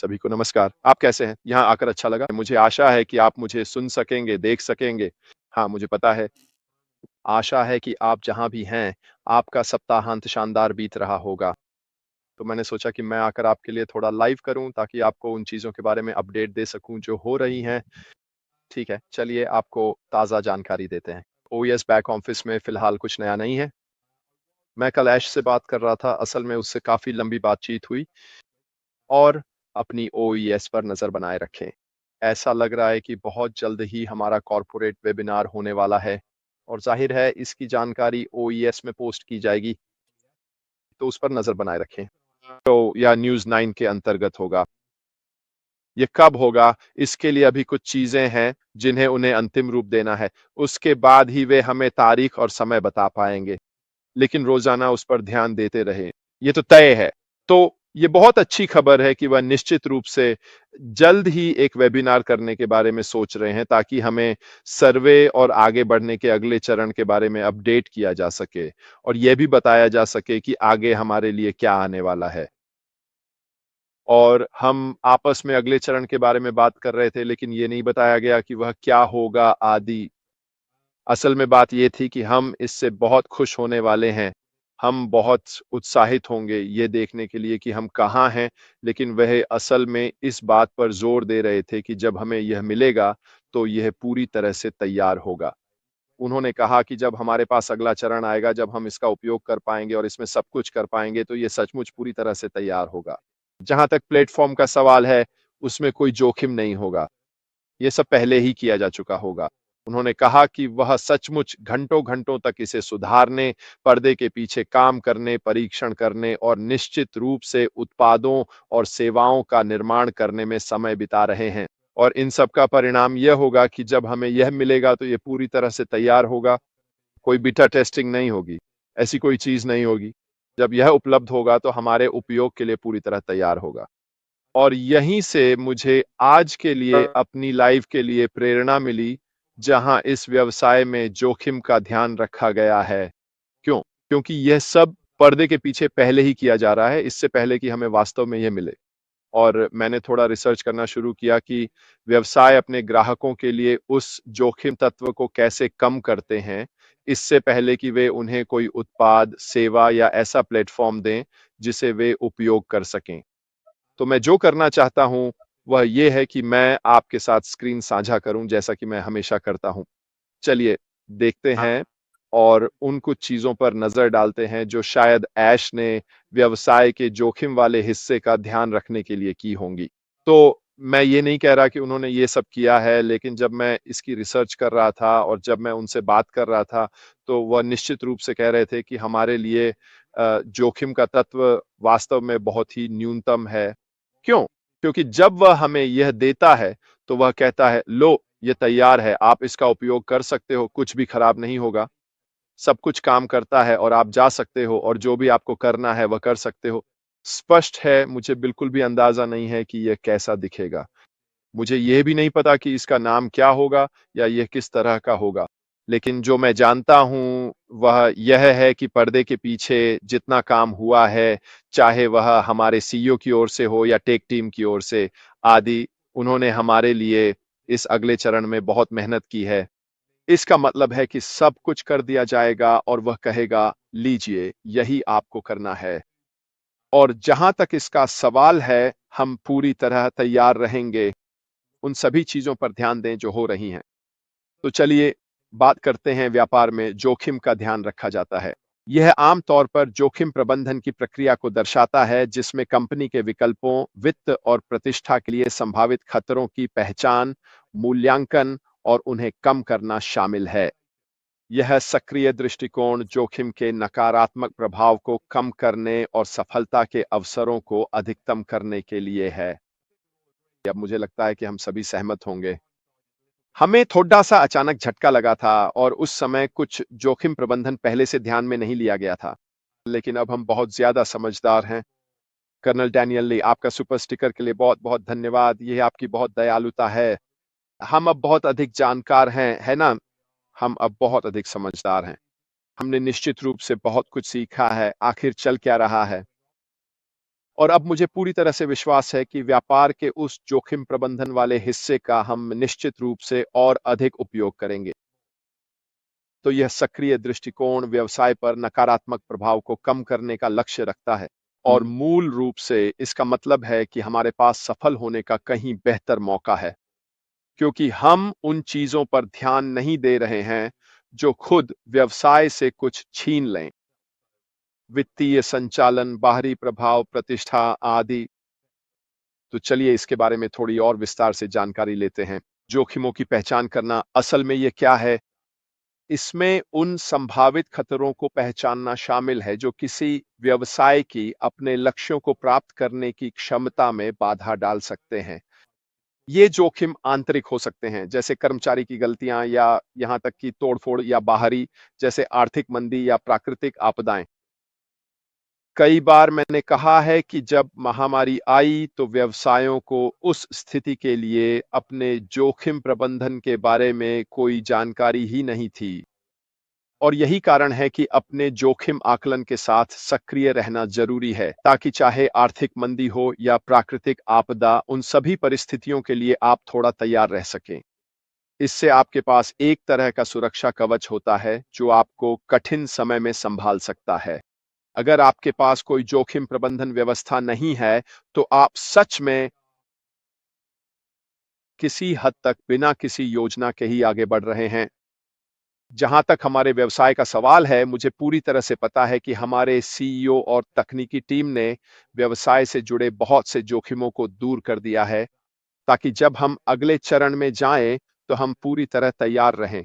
सभी को नमस्कार। आप कैसे हैं? यहाँ आकर अच्छा लगा। मुझे आशा है कि आप मुझे सुन सकेंगे, देख सकेंगे। हाँ, मुझे पता है। आशा है कि आप जहाँ भी हैं, आपका सप्ताहांत शानदार बीत रहा होगा। तो मैंने सोचा कि मैं आकर आपके लिए थोड़ा लाइव करूँ ताकि आपको उन चीज़ों के बारे में अपडेट दे सकूँ जो हो रही हैं। ठीक है, चलिए आपको ताज़ा जानकारी देते हैं। ओएस बैक ऑफ़िस में फ़िलहाल कुछ नया नहीं है। मैं कल ऐश से बात कर रहा था, असल में उससे काफ़ी लंबी बातचीत हुई और अपनी ओईएस पर नज़र बनाए रखें। ऐसा लग रहा है कि बहुत जल्द ही हमारा कॉर्पोरेट वेबिनार होने वाला है और ज़ाहिर है इसकी जानकारी ओईएस में पोस्ट की जाएगी, तो उस पर नज़र बनाए रखें। तो या न्यूज़ 9 के अंतर्गत होगा। ये कब होगा, इसके लिए अभी कुछ चीज़ें हैं जिन्हें उन्हें अंतिम रूप देना है। उसके बाद ही वे हमें तारीख और समय बता पाएँगे। लेकिन रोज़ाना उस पर ध्यान देते रहें। ये तो तय है। तो ये बहुत अच्छी खबर है कि वह निश्चित रूप से जल्द ही एक वेबिनार करने के बारे में सोच रहे हैं ताकि हमें सर्वे और आगे बढ़ने के अगले चरण के बारे में अपडेट किया जा सके और ये भी बताया जा सके कि आगे हमारे लिए क्या आने वाला है। और हम आपस में अगले चरण के बारे में बात कर रहे थे लेकिन ये नहीं बताया गया कि वह क्या होगा आदि। असल में बात ये थी कि हम इससे बहुत खुश होने वाले हैं। हम बहुत उत्साहित होंगे ये देखने के लिए कि हम कहाँ हैं, लेकिन वह असल में इस बात पर ज़ोर दे रहे थे कि जब हमें यह मिलेगा, तो यह पूरी तरह से तैयार होगा। उन्होंने कहा कि जब हमारे पास अगला चरण आएगा, जब हम इसका उपयोग कर पाएँगे और इसमें सब कुछ कर पाएँगे, तो ये सचमुच पूरी तरह से तैयार होगा। जहाँ तक प्लेटफ़ॉर्म का सवाल है, उसमें कोई जोखिम नहीं होगा। ये सब पहले ही किया जा चुका होगा। उन्होंने कहा कि वह सचमुच घंटों-घंटों तक इसे सुधारने, पर्दे के पीछे काम करने, परीक्षण करने और निश्चित रूप से उत्पादों और सेवाओं का निर्माण करने में समय बिता रहे हैं। और इन सब का परिणाम यह होगा कि जब हमें यह मिलेगा तो ये पूरी तरह से तैयार होगा, कोई बीटा टेस्टिंग नहीं होगी, ऐसी कोई चीज़ नहीं होगी। जब यह उपलब्ध होगा तो हमारे उपयोग के लिए पूरी तरह तैयार होगा। और यहीं से मुझे आज के लिए अपनी लाइफ के लिए प्रेरणा मिली, जहाँ इस व्यवसाय में जोखिम का ध्यान रखा गया है। क्यों? क्योंकि यह सब पर्दे के पीछे पहले ही किया जा रहा है, इससे पहले कि हमें वास्तव में ये मिले। और मैंने थोड़ा रिसर्च करना शुरू किया कि व्यवसाय अपने ग्राहकों के लिए उस जोखिम तत्व को कैसे कम करते हैं, इससे पहले कि वे उन्हें कोई उत्पाद, सेवा या ऐसा प्लेटफ़ॉर्म दें, जिसे वे उपयोग कर सकें। तो मैं जो करना चाहता हूँ, वह ये है कि मैं आपके साथ स्क्रीन साझा करूँ जैसा कि मैं हमेशा करता हूँ। चलिए, देखते हैं और उन कुछ चीज़ों पर नज़र डालते हैं जो शायद ऐश ने व्यवसाय के जोखिम वाले हिस्से का ध्यान रखने के लिए की होंगी। तो मैं ये नहीं कह रहा कि उन्होंने ये सब किया है, लेकिन जब मैं इसकी रिसर्च कर रहा था और जब मैं उनसे बात कर रहा था, तो वह निश्चित रूप से कह रहे थे कि हमारे लिए जोखिम का तत्व वास्तव में बहुत ही न्यूनतम है। क्यों? क्योंकि जब वह हमें यह देता है, तो वह कहता है, "लो, ये तैयार है, आप इसका उपयोग कर सकते हो, कुछ भी खराब नहीं होगा। सब कुछ काम करता है और आप जा सकते हो और जो भी आपको करना है, वह कर सकते हो।" स्पष्ट है, मुझे बिल्कुल भी अंदाज़ा नहीं है कि यह कैसा दिखेगा। मुझे ये भी नहीं पता कि इसका नाम क्या होगा या यह किस तरह का होगा। लेकिन जो मैं जानता हूँ, वह यह है कि पर्दे के पीछे जितना काम हुआ है, चाहे वह हमारे सीईओ की ओर से हो या टेक टीम की ओर से आदि, उन्होंने हमारे लिए इस अगले चरण में बहुत मेहनत की है। इसका मतलब है कि सब कुछ कर दिया जाएगा और वह कहेगा, "लीजिए, यही आपको करना है।" और जहाँ तक इसका सवाल है, हम पूरी तरह तैयार रहेंगे। उन सभी चीज़ों पर ध्यान दें जो हो रही हैं। तो चलिए बात करते हैं व्यापार में जोखिम का ध्यान रखा जाता है। यह आम तौर पर जोखिम प्रबंधन की प्रक्रिया को दर्शाता है जिसमें कंपनी के विकल्पों, वित्त और प्रतिष्ठा के लिए संभावित खतरों की पहचान, मूल्यांकन और उन्हें कम करना शामिल है। यह सक्रिय दृष्टिकोण जोखिम के नकारात्मक प्रभाव को कम करने और सफलता के अवसरों को अधिकतम करने के लिए है। अब मुझे लगता है कि हम सभी सहमत होंगे। हमें थोड़ा-सा अचानक झटका लगा था और उस समय कुछ जोखिम प्रबंधन पहले से ध्यान में नहीं लिया गया था। लेकिन अब हम बहुत ज़्यादा समझदार हैं। कर्नल डैनियल ली, आपका सुपर स्टिकर के लिए बहुत-बहुत धन्यवाद। ये आपकी बहुत दयालुता है। हम अब बहुत अधिक जानकार हैं, है ना? हम अब बहुत अधिक समझदार हैं। हमने निश्चित रूप से बहुत कुछ सीखा है, आखिर चल क्या रहा है। और अब मुझे पूरी तरह से विश्वास है कि व्यापार के उस जोखिम प्रबंधन वाले हिस्से का हम निश्चित रूप से और अधिक उपयोग करेंगे। तो यह सक्रिय दृष्टिकोण व्यवसाय पर नकारात्मक प्रभाव को कम करने का लक्ष्य रखता है और मूल रूप से इसका मतलब है कि हमारे पास सफल होने का कहीं बेहतर मौका है, क्योंकि हम उन चीजों पर ध्यान नहीं दे रहे हैं जो खुद व्यवसाय से कुछ छीन लें। वित्तीय संचालन, बाहरी प्रभाव, प्रतिष्ठा आदि। तो चलिए इसके बारे में थोड़ी और विस्तार से जानकारी लेते हैं। जोखिमों की पहचान करना असल में ये क्या है? इसमें उन संभावित खतरों को पहचानना शामिल है जो किसी व्यवसाय की अपने लक्ष्यों को प्राप्त करने की क्षमता में बाधा डाल सकते हैं। ये जोखिम आंतरिक हो सकते हैं, जैसे कर्मचारी की गलतियां या यहाँ तक कि तोड़फोड़, या बाहरी, जैसे आर्थिक मंदी या प्राकृतिक आपदाएं। कई बार मैंने कहा है कि जब महामारी आई तो व्यवसायों को उस स्थिति के लिए अपने जोखिम प्रबंधन के बारे में कोई जानकारी ही नहीं थी। और यही कारण है कि अपने जोखिम आकलन के साथ सक्रिय रहना जरूरी है, ताकि चाहे आर्थिक मंदी हो या प्राकृतिक आपदा, उन सभी परिस्थितियों के लिए आप थोड़ा तैयार रह सकें। इससे आपके पास एक तरह का सुरक्षा कवच होता है जो आपको कठिन समय में संभाल सकता है। अगर आपके पास कोई जोखिम प्रबंधन व्यवस्था नहीं है, तो आप सच में किसी हद तक बिना किसी योजना के ही आगे बढ़ रहे हैं। जहां तक हमारे व्यवसाय का सवाल है, मुझे पूरी तरह से पता है कि हमारे सीईओ और तकनीकी टीम ने व्यवसाय से जुड़े बहुत से जोखिमों को दूर कर दिया है, ताकि जब हम अगले चरण में जाएं, तो हम पूरी तरह तैयार रहें।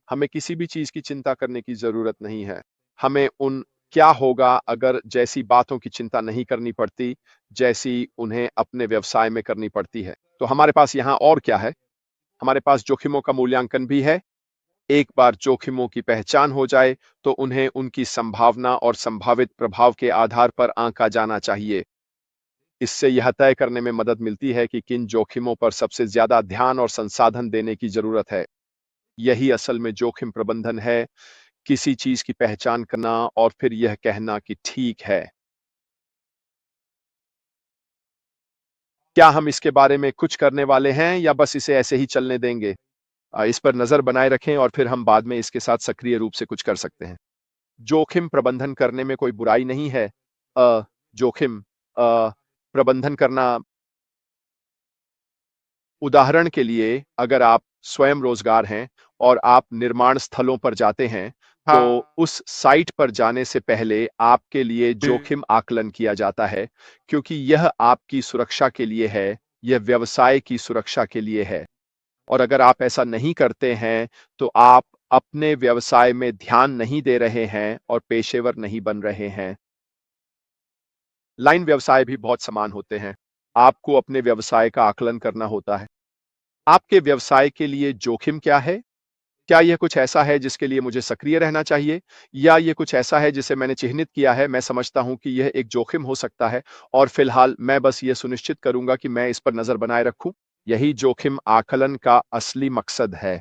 हमें किसी भी चीज की चिंता करने की जरूरत नहीं है। हमें उन क्या होगा अगर जैसी बातों की चिंता नहीं करनी पड़ती, जैसी उन्हें अपने व्यवसाय में करनी पड़ती है। तो हमारे पास यहाँ और क्या है? हमारे पास जोखिमों का मूल्यांकन भी है। एक बार जोखिमों की पहचान हो जाए, तो उन्हें उनकी संभावना और संभावित प्रभाव के आधार पर आंका जाना चाहिए। इससे यह तय करने में मदद मिलती है कि किन जोखिमों पर सबसे ज्यादा ध्यान और संसाधन देने की जरूरत है। यही असल में जोखिम प्रबंधन है, किसी चीज की पहचान करना और फिर यह कहना कि ठीक है, क्या हम इसके बारे में कुछ करने वाले हैं या बस इसे ऐसे ही चलने देंगे? इस पर नजर बनाए रखें और फिर हम बाद में इसके साथ सक्रिय रूप से कुछ कर सकते हैं। जोखिम प्रबंधन करने में कोई बुराई नहीं है। जोखिम प्रबंधन करना, उदाहरण के लिए, अगर आप स्वयं रोजगार हैं और आप निर्माण स्थलों पर जाते हैं, तो उस साइट पर जाने से पहले आपके लिए जोखिम आकलन किया जाता है, क्योंकि यह आपकी सुरक्षा के लिए है, यह व्यवसाय की सुरक्षा के लिए है। और अगर आप ऐसा नहीं करते हैं, तो आप अपने व्यवसाय में ध्यान नहीं दे रहे हैं और पेशेवर नहीं बन रहे हैं। लाइन व्यवसाय भी बहुत समान होते हैं। आपको अपने व्यवसाय का आकलन करना होता है। आपके व्यवसाय के लिए जोखिम क्या है? क्या यह कुछ ऐसा है जिसके लिए मुझे सक्रिय रहना चाहिए, या यह कुछ ऐसा है जिसे मैंने चिह्नित किया है, मैं समझता हूं कि यह एक जोखिम हो सकता है और फिलहाल मैं बस यह सुनिश्चित करूंगा कि मैं इस पर नजर बनाए रखूं? यही जोखिम आकलन का असली मकसद है।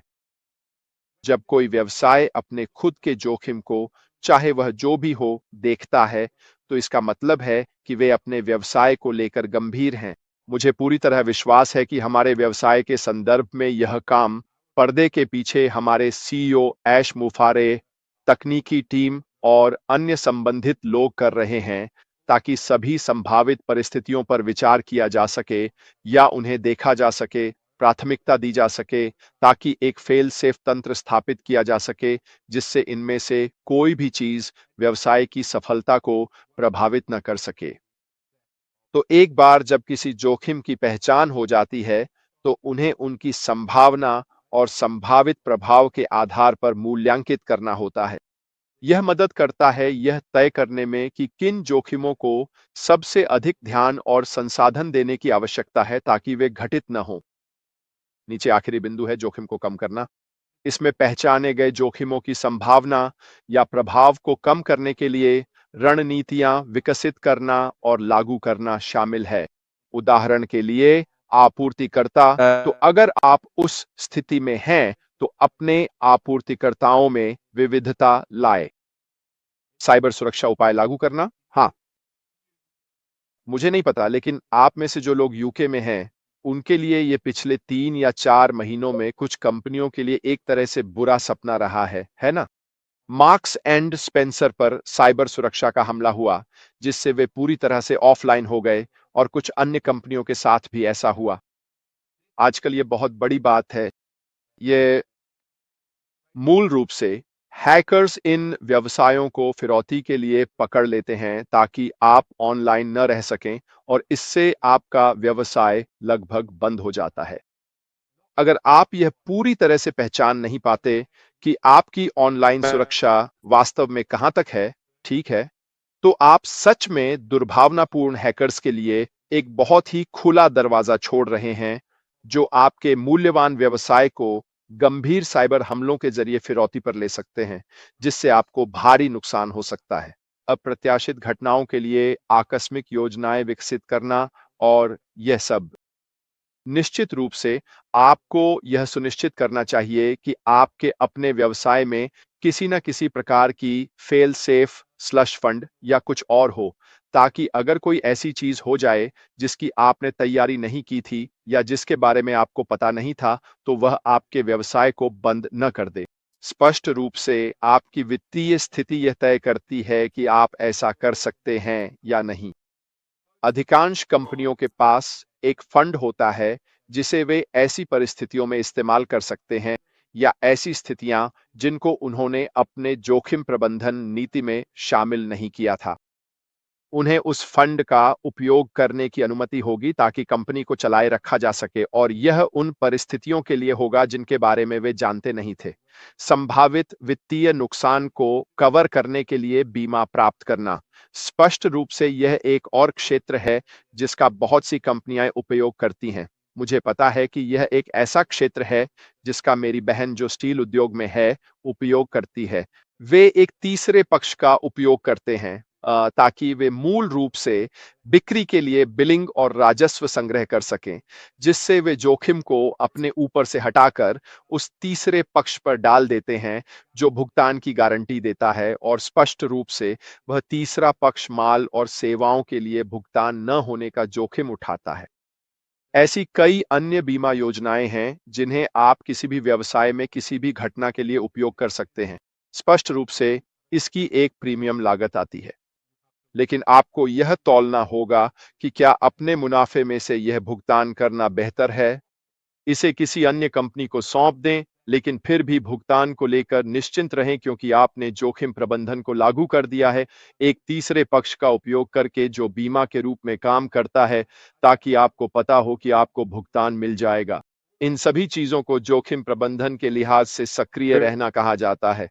जब कोई व्यवसाय अपने खुद के जोखिम को, चाहे वह जो भी हो, देखता है, तो इसका मतलब है कि वे अपने व्यवसाय को लेकर गंभीर हैं। मुझे पूरी तरह विश्वास है कि हमारे व्यवसाय के संदर्भ में यह काम पर्दे के पीछे हमारे सीईओ ऐश मुफारे, तकनीकी टीम और अन्य संबंधित लोग कर रहे हैं, ताकि सभी संभावित परिस्थितियों पर विचार किया जा सके या उन्हें देखा जा सके, प्राथमिकता दी जा सके, ताकि एक फेल सेफ तंत्र स्थापित किया जा सके जिससे इनमें से कोई भी चीज व्यवसाय की सफलता को प्रभावित न कर सके। तो एक बार जब किसी जोखिम की पहचान हो जाती है, तो उन्हें उनकी संभावना और संभावित प्रभाव के आधार पर मूल्यांकित करना होता है। यह मदद करता है यह तय करने में कि किन जोखिमों को सबसे अधिक ध्यान और संसाधन देने की आवश्यकता है, ताकि वे घटित न हो। नीचे आखिरी बिंदु है जोखिम को कम करना। इसमें पहचाने गए जोखिमों की संभावना या प्रभाव को कम करने के लिए रणनीतियां विकसित करना और लागू करना शामिल है। उदाहरण के लिए, आपूर्तिकर्ता, तो अगर आप उस स्थिति में हैं, तो अपने आपूर्तिकर्ताओं में विविधता लाए। साइबर सुरक्षा उपाय लागू करना। हाँ, मुझे नहीं पता, लेकिन आप में से जो लोग यूके में हैं, उनके लिए ये पिछले 3 या 4 महीनों में कुछ कंपनियों के लिए एक तरह से बुरा सपना रहा है ना? मार्क्स एंड स्पेंसर पर साइबर सुरक्षा का हमला हुआ, जिससे वे पूरी तरह से ऑफलाइन हो गए और कुछ अन्य कंपनियों के साथ भी ऐसा हुआ। आजकल ये बहुत बड़ी बात है। ये मूल रूप से हैकर्स इन व्यवसायों को फिरौती के लिए पकड़ लेते हैं ताकि आप ऑनलाइन न रह सकें और इससे आपका व्यवसाय लगभग बंद हो जाता है। अगर आप यह पूरी तरह से पहचान नहीं पाते कि आपकी ऑनलाइन सुरक्षा वास्तव में कहां तक है, ठीक है, तो आप सच में दुर्भावनापूर्ण हैकर्स के लिए एक बहुत ही खुला दरवाजा छोड़ रहे हैं, जो आपके मूल्यवान व्यवसाय को गंभीर साइबर हमलों के जरिए फिरौती पर ले सकते हैं, जिससे आपको भारी नुकसान हो सकता है। अप्रत्याशित घटनाओं के लिए आकस्मिक योजनाएं विकसित करना और यह सब। निश्चित रूप से आपको यह सुनिश्चित करना चाहिए कि आपके अपने व्यवसाय में किसी न किसी प्रकार की फेल सेफ स्लश फंड या कुछ और हो, ताकि अगर कोई ऐसी चीज हो जाए जिसकी आपने तैयारी नहीं की थी या जिसके बारे में आपको पता नहीं था, तो वह आपके व्यवसाय को बंद न कर दे। स्पष्ट रूप से आपकी वित्तीय स्थिति यह तय करती है कि आप ऐसा कर सकते हैं या नहीं। अधिकांश कंपनियों के पास एक फंड होता है जिसे वे ऐसी परिस्थितियों में इस्तेमाल कर सकते हैं या ऐसी स्थितियां जिनको उन्होंने अपने जोखिम प्रबंधन नीति में शामिल नहीं किया था। उन्हें उस फंड का उपयोग करने की अनुमति होगी ताकि कंपनी को चलाए रखा जा सके, और यह उन परिस्थितियों के लिए होगा जिनके बारे में वे जानते नहीं थे। संभावित वित्तीय नुकसान को कवर करने के लिए बीमा प्राप्त करना। स्पष्ट रूप से यह एक और क्षेत्र है जिसका बहुत सी कंपनियां उपयोग करती हैं। मुझे पता है कि यह एक ऐसा क्षेत्र है जिसका मेरी बहन जो स्टील उद्योग में है उपयोग करती है। वे एक तीसरे पक्ष का उपयोग करते हैं ताकि वे मूल रूप से बिक्री के लिए बिलिंग और राजस्व संग्रह कर सकें, जिससे वे जोखिम को अपने ऊपर से हटाकर उस तीसरे पक्ष पर डाल देते हैं जो भुगतान की गारंटी देता है, और स्पष्ट रूप से वह तीसरा पक्ष माल और सेवाओं के लिए भुगतान न होने का जोखिम उठाता है। ऐसी कई अन्य बीमा योजनाएं हैं जिन्हें आप किसी भी व्यवसाय में किसी भी घटना के लिए उपयोग कर सकते हैं। स्पष्ट रूप से इसकी एक प्रीमियम लागत आती है, लेकिन आपको यह तौलना होगा कि क्या अपने मुनाफे में से यह भुगतान करना बेहतर है, इसे किसी अन्य कंपनी को सौंप दें, लेकिन फिर भी भुगतान को लेकर निश्चिंत रहें क्योंकि आपने जोखिम प्रबंधन को लागू कर दिया है, एक तीसरे पक्ष का उपयोग करके जो बीमा के रूप में काम करता है, ताकि आपको पता हो कि आपको भुगतान मिल जाएगा। इन सभी चीजों को जोखिम प्रबंधन के लिहाज से सक्रिय रहना कहा जाता है।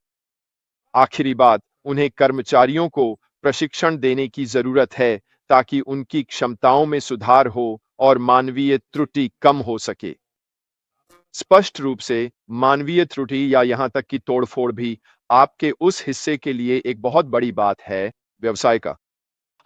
आखिरी बात, उन्हें कर्मचारियों को प्रशिक्षण देने की जरूरत है ताकि उनकी क्षमताओं में सुधार हो और मानवीय त्रुटि कम हो सके। स्पष्ट रूप से मानवीय त्रुटि या यहां तक कि तोड़फोड़ भी आपके उस हिस्से के लिए एक बहुत बड़ी बात है व्यवसाय का।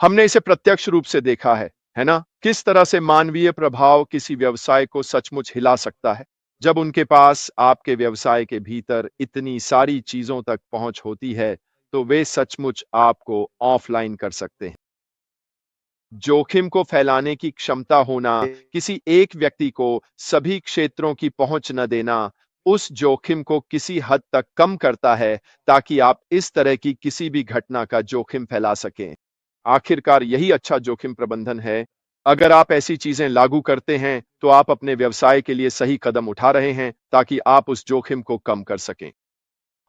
हमने इसे प्रत्यक्ष रूप से देखा है ना? किस तरह से मानवीय प्रभाव किसी व्यवसाय को सचमुच हिला सकता है। जब उनके पास आपके व्यवसाय के भीतर इतनी सारी चीजों तक पहुंच होती है, तो वे सचमुच आपको ऑफलाइन कर सकते हैं। जोखिम को फैलाने की क्षमता होना, किसी एक व्यक्ति को सभी क्षेत्रों की पहुंच न देना, उस जोखिम को किसी हद तक कम करता है ताकि आप इस तरह की किसी भी घटना का जोखिम फैला सकें। आखिरकार यही अच्छा जोखिम प्रबंधन है। अगर आप ऐसी चीजें लागू करते हैं, तो आप अपने व्यवसाय के लिए सही कदम उठा रहे हैं ताकि आप उस जोखिम को कम कर सकें।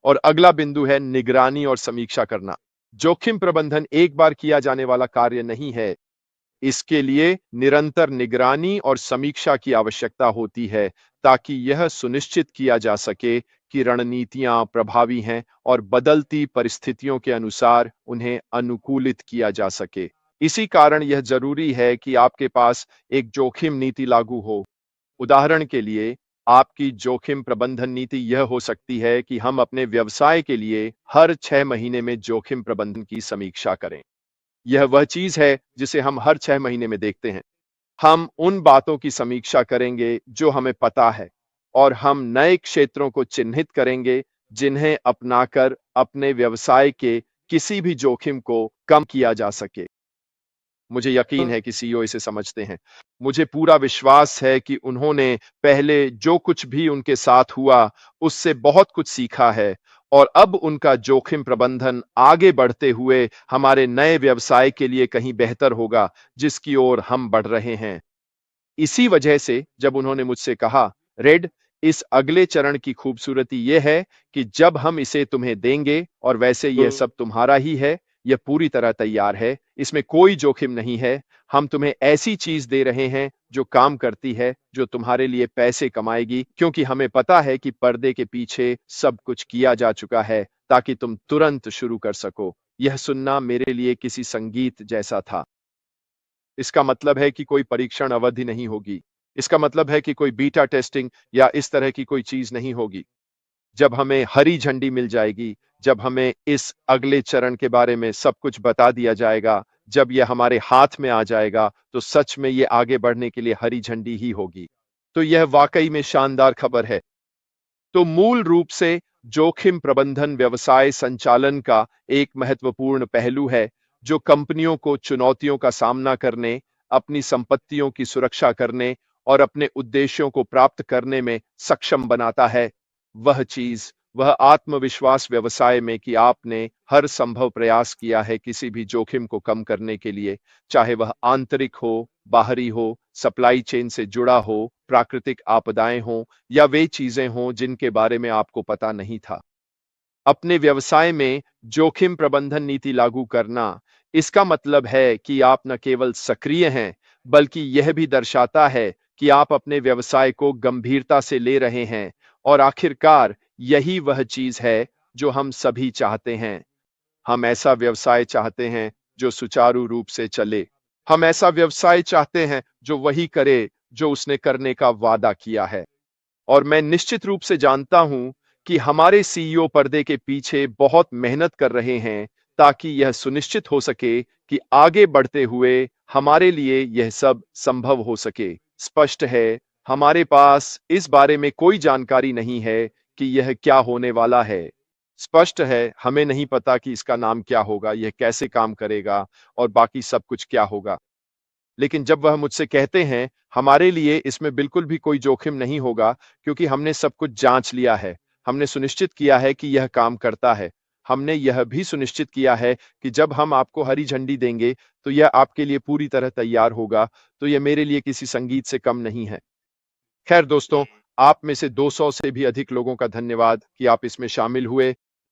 और अगला बिंदु है निगरानी और समीक्षा करना। जोखिम प्रबंधन एक बार किया जाने वाला कार्य नहीं है। इसके लिए निरंतर निगरानी और समीक्षा की आवश्यकता होती है ताकि यह सुनिश्चित किया जा सके कि रणनीतियां प्रभावी हैं और बदलती परिस्थितियों के अनुसार उन्हें अनुकूलित किया जा सके। इसी कारण यह जरूरी है कि आपके पास एक जोखिम नीति लागू हो। उदाहरण के लिए, आपकी जोखिम प्रबंधन नीति यह हो सकती है कि हम अपने व्यवसाय के लिए हर 6 महीने में जोखिम प्रबंधन की समीक्षा करें। यह वह चीज है जिसे हम हर 6 महीने में देखते हैं। हम उन बातों की समीक्षा करेंगे जो हमें पता है, और हम नए क्षेत्रों को चिन्हित करेंगे जिन्हें अपनाकर अपने व्यवसाय के किसी भी जोखिम को कम किया जा सके। मुझे यकीन है कि सीईओ इसे समझते हैं। मुझे पूरा विश्वास है कि उन्होंने पहले जो कुछ भी उनके साथ हुआ, उससे बहुत कुछ सीखा है और अब उनका जोखिम प्रबंधन आगे बढ़ते हुए हमारे नए व्यवसाय के लिए कहीं बेहतर होगा, जिसकी ओर हम बढ़ रहे हैं। इसी वजह से जब उन्होंने मुझसे कहा, "रेड, इस अगले चरण की खूबसूरती ये है कि जब हम इसे तुम्हें देंगे और वैसे यह सब तुम्हारा ही है, यह पूरी तरह तैयार है, इसमें कोई जोखिम नहीं है। हम तुम्हें ऐसी चीज़ दे रहे हैं जो काम करती है, जो तुम्हारे लिए पैसे कमाएगी क्योंकि हमें पता है कि पर्दे के पीछे सब कुछ किया जा चुका है ताकि तुम तुरंत शुरू कर सको।" यह सुनना मेरे लिए किसी संगीत जैसा था। इसका मतलब है कि कोई परीक्षण अवधि नहीं होगी। इसका मतलब है कि कोई बीटा टेस्टिंग या इस तरह की कोई चीज़ नहीं होगी। जब हमें हरी झंडी मिल जाएगी, जब हमें इस अगले चरण के बारे में सब कुछ बता दिया जाएगा, जब ये हमारे हाथ में आ जाएगा, तो सच में ये आगे बढ़ने के लिए हरी झंडी ही होगी। तो यह वाक़ई में शानदार खबर है। तो मूल रूप से जोखिम प्रबंधन व्यवसाय संचालन का एक महत्वपूर्ण पहलू है, जो कंपनियों को चुनौतियों का सामना करने, अपनी संपत्तियों की सुरक्षा करने और अपने उद्देश्यों को प्राप्त करने में सक्षम बनाता है। वह चीज़, वह आत्मविश्वास व्यवसाय में कि आपने हर संभव प्रयास किया है किसी भी जोखिम को कम करने के लिए, चाहे वह आंतरिक हो, बाहरी हो, सप्लाई चेन से जुड़ा हो, प्राकृतिक आपदाएं हों या वे चीजें हों जिनके बारे में आपको पता नहीं था। अपने व्यवसाय में जोखिम प्रबंधन नीति लागू करना, इसका मतलब है कि आप न केवल सक्रिय हैं, बल्कि यह भी दर्शाता है कि आप अपने व्यवसाय को गंभीरता से ले रहे हैं और आखिरकार यही वह चीज है जो हम सभी चाहते हैं। हम ऐसा व्यवसाय चाहते हैं जो सुचारू रूप से चले। हम ऐसा व्यवसाय चाहते हैं जो वही करे जो उसने करने का वादा किया है। और मैं निश्चित रूप से जानता हूं कि हमारे सीईओ पर्दे के पीछे बहुत मेहनत कर रहे हैं ताकि यह सुनिश्चित हो सके कि आगे बढ़ते हुए हमारे लिए यह सब संभव हो सके। स्पष्ट है, हमारे पास इस बारे में कोई जानकारी नहीं है कि यह क्या होने वाला है। स्पष्ट है, हमें नहीं पता कि इसका नाम क्या होगा, यह कैसे काम करेगा और बाकी सब कुछ क्या होगा। लेकिन जब वह मुझसे कहते हैं, हमारे लिए इसमें बिल्कुल भी कोई जोखिम नहीं होगा क्योंकि हमने सब कुछ जाँच लिया है। हमने सुनिश्चित किया है कि यह काम करता है। हमने यह भी सुनिश्चित किया है कि जब हम आपको हरी झंडी देंगे, तो यह आपके लिए पूरी तरह तैयार होगा। तो यह मेरे लिए किसी संगीत से कम नहीं है। खैर दोस्तों, आप में से 200 से भी अधिक लोगों का धन्यवाद कि आप इसमें शामिल हुए